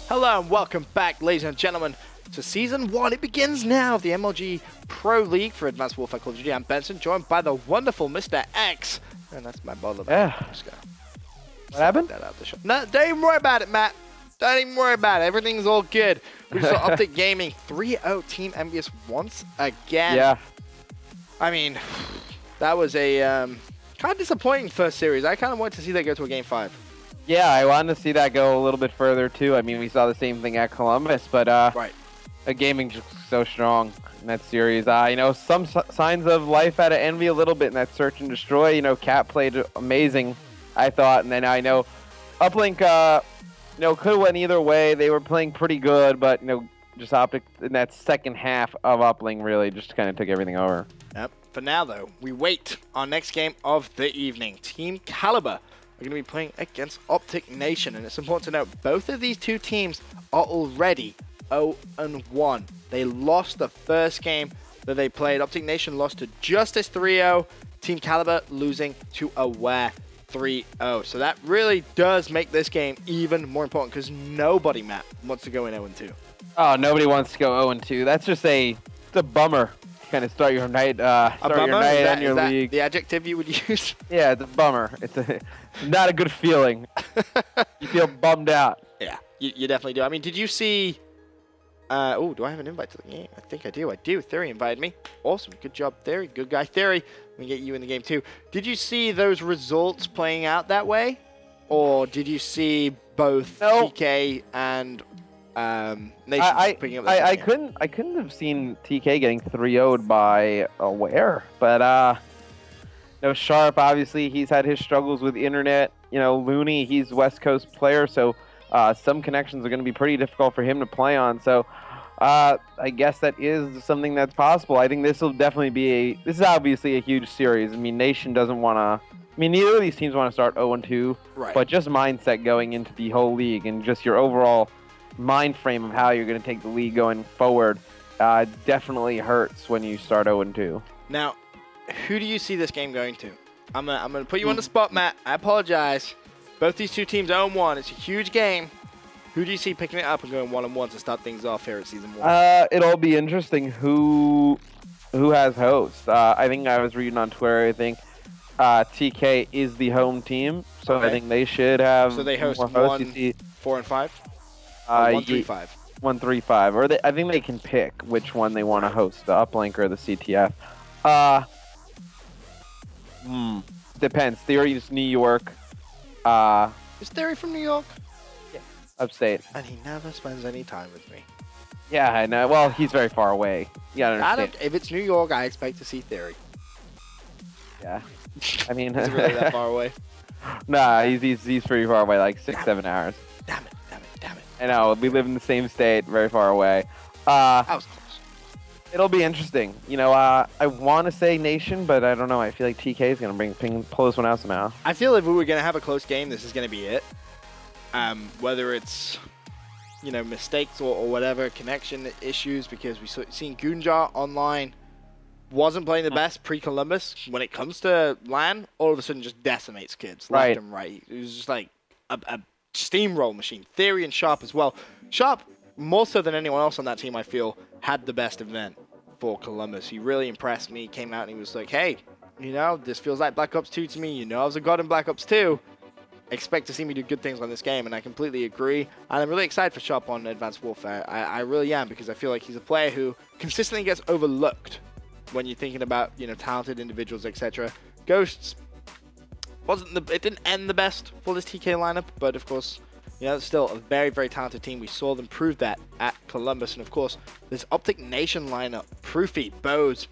Hello and welcome back, ladies and gentlemen, to Season 1. It begins now of the MLG Pro League for Advanced Warfare Call of Duty. I'm Benson, joined by the wonderful Mr. X. And that's my bottle of Just gonna what happened? That out the shop. No, don't even worry about it, Matt. Don't even worry about it. Everything is all good. We saw OpTic Gaming 3-0 Team Envious once again. Yeah. I mean, that was a kind of disappointing first series. I kind of wanted to see that go to a Game 5. Yeah, I wanted to see that go a little bit further too. I mean, we saw the same thing at Columbus, but right. Gaming just so strong in that series. You know, some signs of life out of Envy a little bit in that search and destroy. You know, Cat played amazing, I thought, and then I know Uplink, you know, could have went either way. They were playing pretty good, but you know, just OpTic in that second half of Uplink really just kind of took everything over. Yep. For now, though, we wait our next game of the evening. Team Kaliber are going to be playing against OpTic Nation, and it's important to note both of these two teams are already 0-1. They lost the first game that they played. OpTic Nation lost to Justice 3-0. Team Kaliber losing to Aware 3-0. So that really does make this game even more important because nobody, Matt, wants to go in 0-2. Oh, nobody wants to go 0-2. That's just it's a bummer. Kind of start your night, and your league. The adjective you would use? Yeah, it's a bummer. It's not a good feeling. You feel bummed out. Yeah, you definitely do. I mean, did you see? Oh, do I have an invite to the game? I think I do. I do. Theory invited me. Awesome. Good job, Theory. Good guy, Theory. Let me get you in the game too. Did you see those results playing out that way, or did you see both TK and Nation picking up the I couldn't have seen TK getting 3-0'd by Aware, but you know, Sharp, obviously he's had his struggles with internet. You know, Looney, he's West Coast player, so some connections are going to be pretty difficult for him to play on. So I guess that is something that's possible. I think this will definitely be this is obviously a huge series. I mean, Nation doesn't want to. I mean, neither of these teams want to start 0-2, right. But just mindset going into the whole league and just your overall mind frame of how you're going to take the league going forward definitely hurts when you start 0-2. Now, who do you see this game going to? I'm gonna put you on the spot, Matt. I apologize. Both these two teams 0-1. It's a huge game. Who do you see picking it up and going 1-1 to start things off here at Season 1? It'll be interesting who has host. I think I was reading on Twitter. I think TK is the home team, so okay. I think they should have. So they host more 1, 4, and 5. 1, 3, 5. 1, 3, 5. Or I think they can pick which one they want to host, the Uplink or the CTF. Depends. Theory is New York. Is Theory from New York? Yeah. Upstate. And he never spends any time with me. Yeah, I know. Well, he's very far away. You gotta understand. If it's New York, I expect to see Theory. Yeah. I mean, is it really that far away? Nah, he's pretty far away, like 6-7 hours. Damn it. I know, we live in the same state, very far away. That was close. It'll be interesting. You know, I want to say Nation, but I don't know. I feel like TK is going to pull this one out somehow. I feel if we were going to have a close game, this is going to be it. Whether it's, you know, mistakes or whatever, connection issues, because we've seen Gunjar online wasn't playing the best pre-Columbus. When it comes to LAN, all of a sudden just decimates kids left and right. It was just like a steamroll machine. Theory and Sharp as well. Sharp, more so than anyone else on that team, I feel, had the best event for Columbus. He really impressed me. He came out and he was like, hey, you know, this feels like Black Ops 2 to me. You know, I was a god in Black Ops 2. Expect to see me do good things on this game, and I completely agree. And I'm really excited for Sharp on Advanced Warfare. I really am, because I feel like he's a player who consistently gets overlooked when you're thinking about, you know, talented individuals, etc. Ghosts it didn't end the best for this TK lineup, but of course, you know, it's still a very, very talented team. We saw them prove that at Columbus, and of course, this OpTic Nation lineup: Proofy, Bose,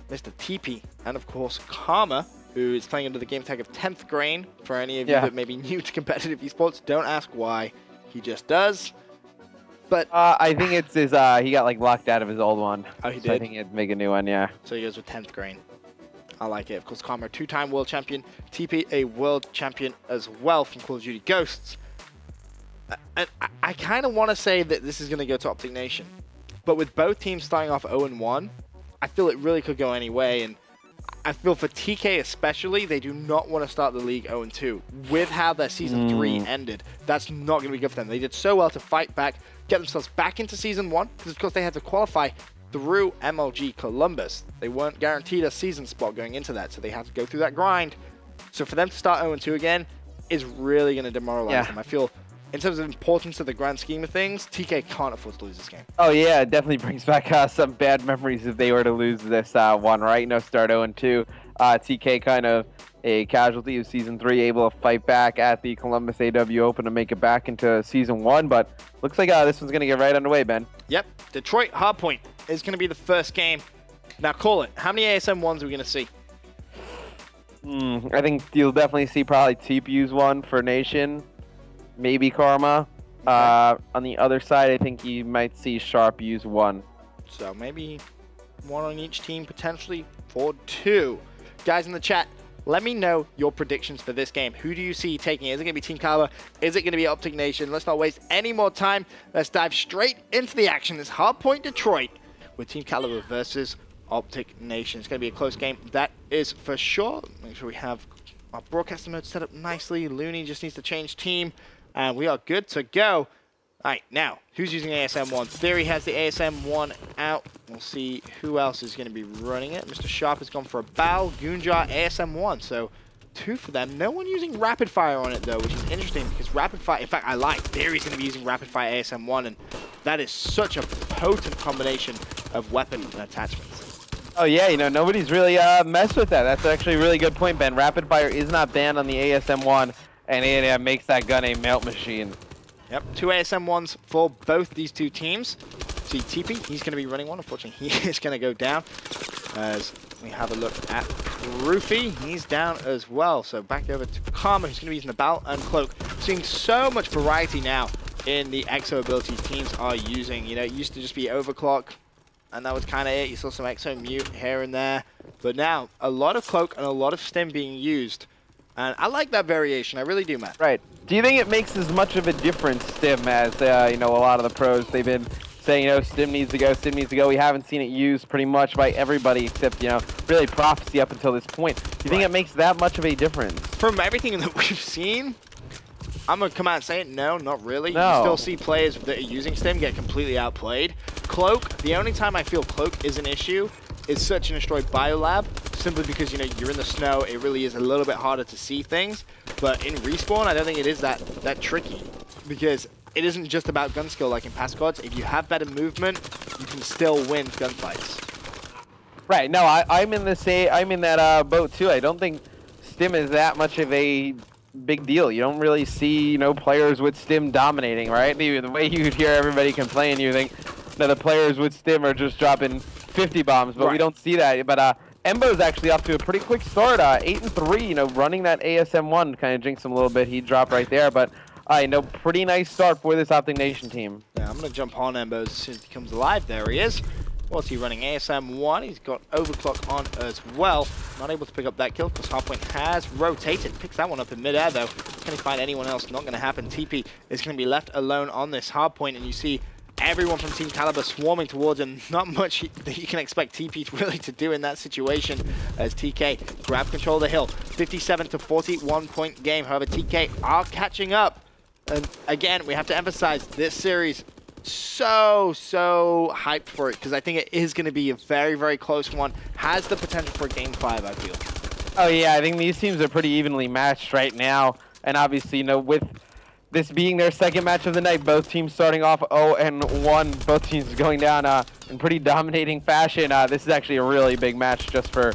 Mr. TP, and of course, Karma, who is playing under the game tag of 10th Grain. For any of you that may be new to competitive esports, don't ask why, he just does. But I think it's his. He got like locked out of his old one. Oh, he did. So I think he'd make a new one. Yeah. So he goes with 10th Grain. I like it. Of course, Karma, 2-time world champion. TP, a world champion as well from Call of Duty Ghosts. I kind of want to say that this is going to go to OpTic Nation. But with both teams starting off 0-1, I feel it really could go any way. And I feel for TK especially, they do not want to start the league 0-2. With how their Season 3 ended, that's not going to be good for them. They did so well to fight back, get themselves back into Season 1, because of course they had to qualify through MLG Columbus. They weren't guaranteed a season spot going into that, so they had to go through that grind. So for them to start 0-2 again is really going to demoralize them. I feel, in terms of importance of the grand scheme of things, TK can't afford to lose this game. Oh yeah, it definitely brings back some bad memories if they were to lose this one, right? Start 0-2. TK kind of a casualty of Season 3, able to fight back at the Columbus AW Open to make it back into Season 1, but looks like this one's going to get right underway, Ben. Yep, Detroit Hardpoint is going to be the first game. Now call it. How many ASM 1s are we going to see? I think you'll definitely see probably TP use one for Nation. Maybe Karma. Okay. On the other side, I think you might see Sharp use one. So maybe one on each team, potentially for 2. Guys in the chat, let me know your predictions for this game. Who do you see taking it? Is it going to be Team Kaliber? Is it going to be OpTic Nation? Let's not waste any more time. Let's dive straight into the action. This Hardpoint Detroit with Team Kaliber versus OpTic Nation. It's going to be a close game. That is for sure. Make sure we have our broadcaster mode set up nicely. Looney just needs to change team. And we are good to go. All right, now, who's using ASM1? Theory has the ASM1 out. We'll see who else is going to be running it. Mr. Sharp has gone for a Bao, Goonjar, ASM1. So 2 for them. No one using Rapid Fire on it, though, which is interesting because Rapid Fire, in fact, I lied. Theory's going to be using Rapid Fire ASM1, and that is such a potent combination of weapon and attachments. Oh, yeah, nobody's really messed with that. That's actually a really good point, Ben. Rapid Fire is not banned on the ASM1. And it makes that gun a melt machine. Yep, 2 ASM1s for both these 2 teams. See TP, he's going to be running one. Unfortunately, he is going to go down. As we have a look at Roofy, he's down as well. So back over to Karma, who's going to be using the Bal and Cloak. Seeing so much variety now in the EXO abilities teams are using. It used to just be Overclock, and that was kind of it. You saw some EXO Mute here and there. But now, a lot of Cloak and a lot of Stim being used. And I like that variation. I really do, Matt. Right. Do you think it makes as much of a difference, Stim, as, a lot of the pros, they've been saying, Stim needs to go, Stim needs to go. We haven't seen it used pretty much by everybody except, really Prophecy up until this point. Do you think it makes that much of a difference? From everything that we've seen, I'm going to come out and say it. No, not really. No. You still see players that are using Stim get completely outplayed. Cloak, the only time I feel Cloak is an issue is Search and Destroy Biolab, simply because, you're in the snow, it really is a little bit harder to see things. But in Respawn, I don't think it is that tricky, because it isn't just about gun skill like in past squads. If you have better movement, you can still win gunfights. Right, no, I'm in that boat too. I don't think Stim is that much of a big deal. You don't really see, players with Stim dominating, right? The way you hear everybody complain, you think the players with Stim are just dropping 50 bombs, but we don't see that. But Embo's actually off to a pretty quick start, 8-3, running that ASM1 kind of jinxed him a little bit. He dropped right there, but pretty nice start for this OpTic Nation team. Yeah, I'm going to jump on Embo as soon as he comes alive. There he is. What's he running? ASM1. He's got Overclock on as well. Not able to pick up that kill because Hardpoint has rotated. Picks that one up in midair, though. Can he find anyone else? Not going to happen. TP is going to be left alone on this Hardpoint, and you see everyone from Team Kaliber swarming towards him. Not much that you can expect TP really to do in that situation as TK grab control of the hill. 57 to 41 point game. However, TK are catching up. And again, we have to emphasize this series so hyped for it because I think it is going to be a very, very close one. Has the potential for Game 5, I feel. Oh yeah, I think these teams are pretty evenly matched right now. And obviously, with this being their second match of the night, both teams starting off 0-1, both teams going down in pretty dominating fashion. This is actually a really big match just for,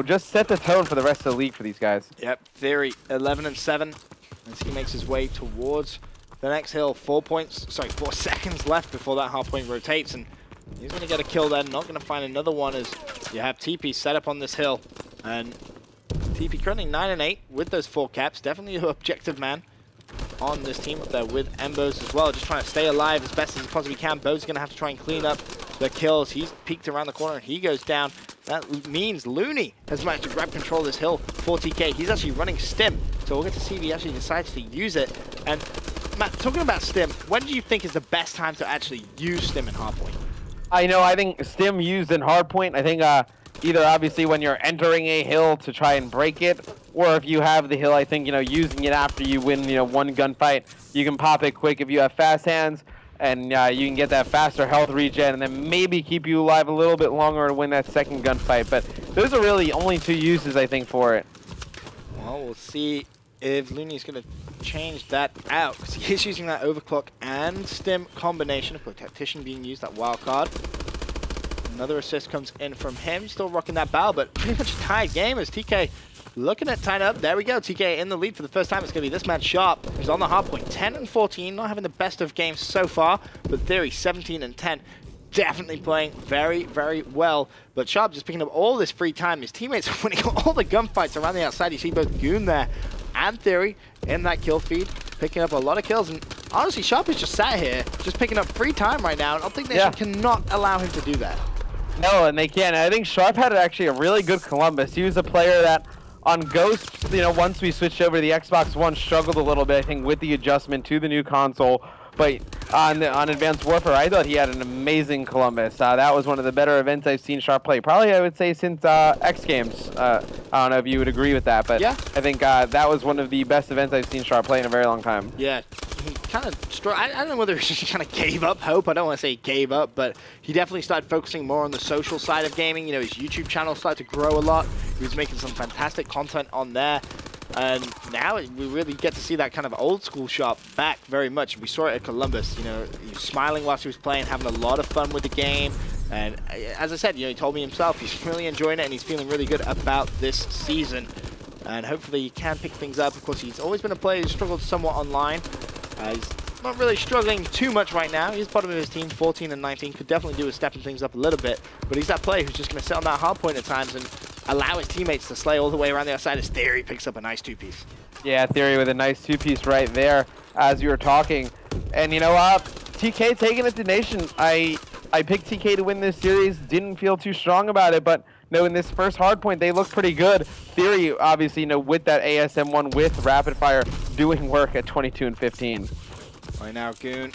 just set the tone for the rest of the league for these guys. Yep, Theory 11-7 as he makes his way towards the next hill. 4 seconds left before that Hardpoint rotates, and he's going to get a kill then. Not going to find another one as you have TP set up on this hill, and TP currently 9-8 with those 4 caps. Definitely an objective man on this team up there with Embos as well, just trying to stay alive as best as he possibly can. Bo's going to have to try and clean up the kills. He's peeked around the corner and he goes down. That means Looney has managed to grab control of this hill for TK. He's actually running Stim, so we'll get to see if he actually decides to use it. And Matt, talking about Stim, when do you think is the best time to actually use Stim in Hardpoint? I think Stim used in Hardpoint, I think either obviously when you're entering a hill to try and break it, or if you have the hill, I think, using it after you win, one gunfight, you can pop it quick if you have fast hands, and you can get that faster health regen, and then maybe keep you alive a little bit longer to win that second gunfight. But those are really only 2 uses, I think, for it. Well, we'll see if Looney's going to change that out, because he is using that overclock and stim combination. Of course, tactician being used, that wild card. Another assist comes in from him, still rocking that bow, but pretty much a tied game as TK looking at tying up. There we go, TK in the lead for the first time. It's going to be this man Sharp, who's on the hard point, 10 and 14, not having the best of games so far, but Theory 17 and 10. Definitely playing very, very well. But Sharp just picking up all this free time. His teammates are winning all the gunfights around the outside. You see both Goon there and Theory in that kill feed, picking up a lot of kills. And honestly, Sharp is just sat here, just picking up free time right now. And OpTic Nation cannot allow him to do that. No, and they can't. I think Sharp had actually a really good Columbus. He was a player that on Ghost, once we switched over to the Xbox One, struggled a little bit, I think, with the adjustment to the new console. But on Advanced Warfare, I thought he had an amazing Columbus. That was one of the better events I've seen Sharp play. Probably, I would say, since X Games. I don't know if you would agree with that, but yeah. I think that was one of the best events I've seen Sharp play in a very long time. Yeah, he kind of I don't know whether he just kind of gave up hope. I don't want to say gave up, but he definitely started focusing more on the social side of gaming. His YouTube channel started to grow a lot. He was making some fantastic content on there. And now we really get to see that kind of old school Sharp back very much. We saw it at Columbus, he was smiling whilst he was playing, having a lot of fun with the game. And as I said, he told me himself, he's really enjoying it and he's feeling really good about this season. And hopefully he can pick things up. Of course, he's always been a player who's struggled somewhat online. He's not really struggling too much right now. He's bottom of his team, 14 and 19. Could definitely do with stepping things up a little bit. But he's that player who's just going to sit on that hard point at times and allow his teammates to slay all the way around the outside as Theory picks up a nice 2-piece. Yeah, Theory with a nice 2-piece right there as you were talking. And TK taking it to Nation. I picked TK to win this series. Didn't feel too strong about it, but in this first hard point, they look pretty good. Theory, obviously, with that ASM1 with rapid fire, doing work at 22 and 15. Right now, Goon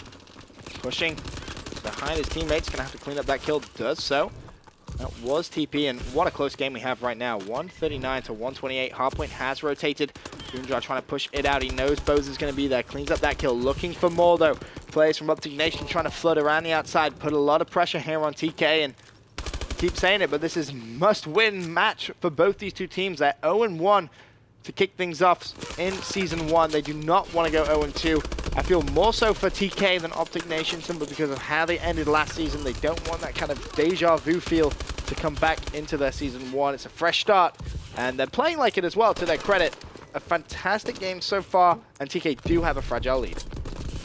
pushing behind his teammates. Gonna have to clean up that kill. Does so. That was TP, and what a close game we have right now. 139 to 128. Hardpoint has rotated. Goonjar trying to push it out. He knows Bose is going to be there. Cleans up that kill. Looking for more, though. Players from OpTic Nation trying to flood around the outside. Put a lot of pressure here on TK, and keep saying it, but this is must-win match for both these two teams. They're 0-1 to kick things off in Season 1. They do not want to go 0-2. I feel more so for TK than OpTic Nation, simply because of how they ended last season. They don't want that kind of deja vu feel to come back into their Season 1. It's a fresh start, and they're playing like it as well, to their credit. A fantastic game so far, and TK do have a fragile lead.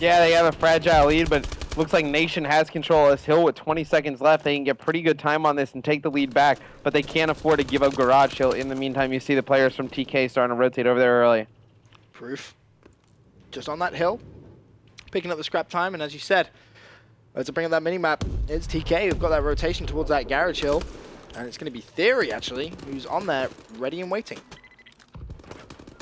Yeah, they have a fragile lead, but looks like Nation has control of this hill with 20 seconds left. They can get pretty good time on this and take the lead back, but they can't afford to give up Garage Hill. In the meantime, you see the players from TK starting to rotate over there early. Proof. Just on that hill, picking up the scrap time, and as you said, to bring up that mini-map, it's TK who've got that rotation towards that Garage Hill, and it's going to be Theory, actually, who's on there, ready and waiting.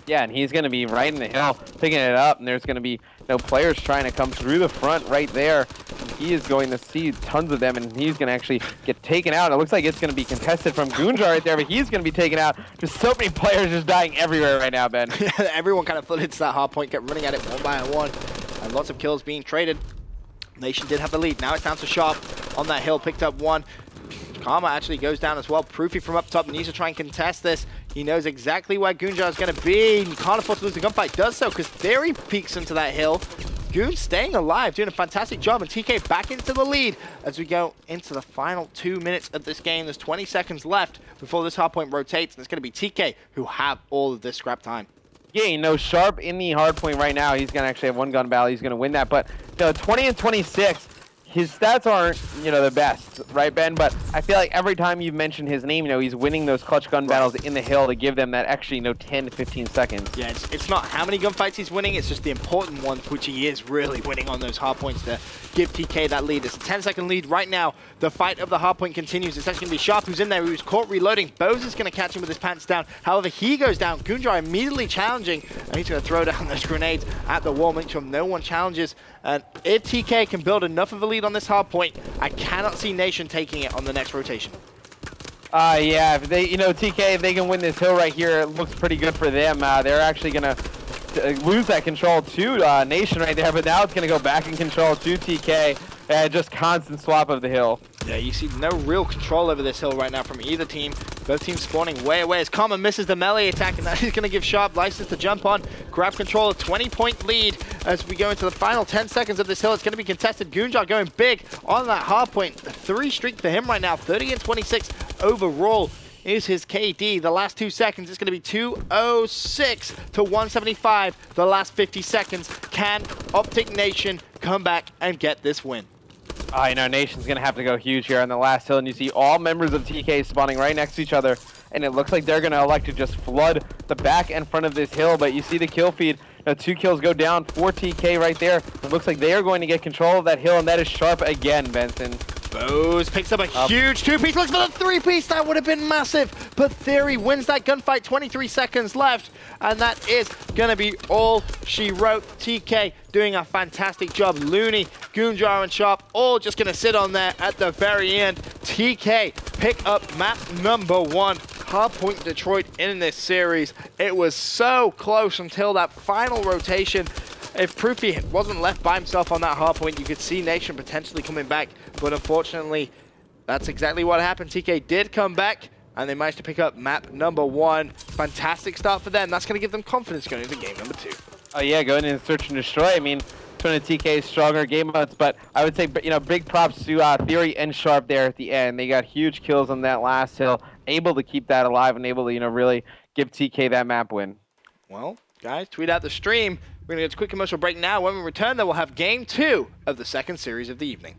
Yeah, and he's going to be right in the hill, picking it up, and there's going to be players trying to come through the front right there. And he is going to see tons of them, and he's going to actually get taken out. It looks like it's going to be contested from Goonjar right there, but he's going to be taken out. Just so many players just dying everywhere right now, Ben. Everyone kind of flooded to that hard point, kept running at it one by one, and lots of kills being traded. Nation did have the lead. Now it's down to Sharp on that hill, picked up one. Karma actually goes down as well. Proofy from up top needs to try and contest this. He knows exactly where Goonjar is going to be. He can't afford to lose the gunfight. Does so because Theory peeks into that hill. Goon staying alive, doing a fantastic job, and TK back into the lead as we go into the final 2 minutes of this game. There's 20 seconds left before this hardpoint rotates, and it's going to be TK who have all of this scrap time. Yeah, Sharp in the hardpoint right now. He's going to actually have one gun battle. He's going to win that, but 20 and 26. His stats aren't, the best, right, Ben? But I feel like every time you mention his name, he's winning those clutch gun battles in the hill to give them that extra, 10 to 15 seconds. Yeah, it's not how many gunfights he's winning, it's just the important ones, which he is really winning on those hard points to give TK that lead. It's a 10-second lead right now. The fight of the hard point continues. It's actually going to be Sharp who's in there, who's caught reloading. Bose is going to catch him with his pants down. However, he goes down. Goonjar immediately challenging, and he's going to throw down those grenades at the wall, make sure no one challenges. And if TK can build enough of a lead on this hard point, I cannot see Nation taking it on the next rotation. Yeah, if they, TK, if they can win this hill right here, it looks pretty good for them. They're actually gonna lose that control to Nation right there, but now it's gonna go back in control to TK. Just constant swap of the hill. Yeah, you see no real control over this hill right now from either team. Both teams spawning way away as Common misses the melee attack, and that is going to give Sharp license to jump on, grab control, a 20-point lead as we go into the final 10 seconds of this hill. It's going to be contested. Goonjar going big on that hard point. 3 streak for him right now, 30 and 26 overall is his KD. The last 2 seconds, it's going to be 206 to 175. The last 50 seconds. Can OpTic Nation come back and get this win? Nation's going to have to go huge here on the last hill, and you see all members of TK spawning right next to each other, and it looks like they're going to elect to just flood the back and front of this hill, but you see the kill feed. 2 kills go down for TK right there. It looks like they are going to get control of that hill, and that is Sharp again, Benson. Bose picks up a huge 2-piece, looks for the 3-piece, that would have been massive, but Theory wins that gunfight, 23 seconds left, and that is going to be all she wrote. TK doing a fantastic job. Looney, Goonjar, and Sharp all just going to sit on there at the very end. TK pick up map number 1. Hardpoint Detroit in this series. It was so close until that final rotation. If Proofy wasn't left by himself on that hardpoint, you could see Nation potentially coming back. But unfortunately, that's exactly what happened. TK did come back, and they managed to pick up map number 1. Fantastic start for them. That's going to give them confidence going into game number 2. Oh yeah, going in search and destroy. I mean, it's one of TK's stronger game modes, but I would say, big props to Theory and Sharp there at the end. They got huge kills on that last hill, able to keep that alive and able to, really give TK that map win. Well, guys, tweet out the stream. We're going to get a quick commercial break now. When we return, then we'll have game 2 of the second series of the evening.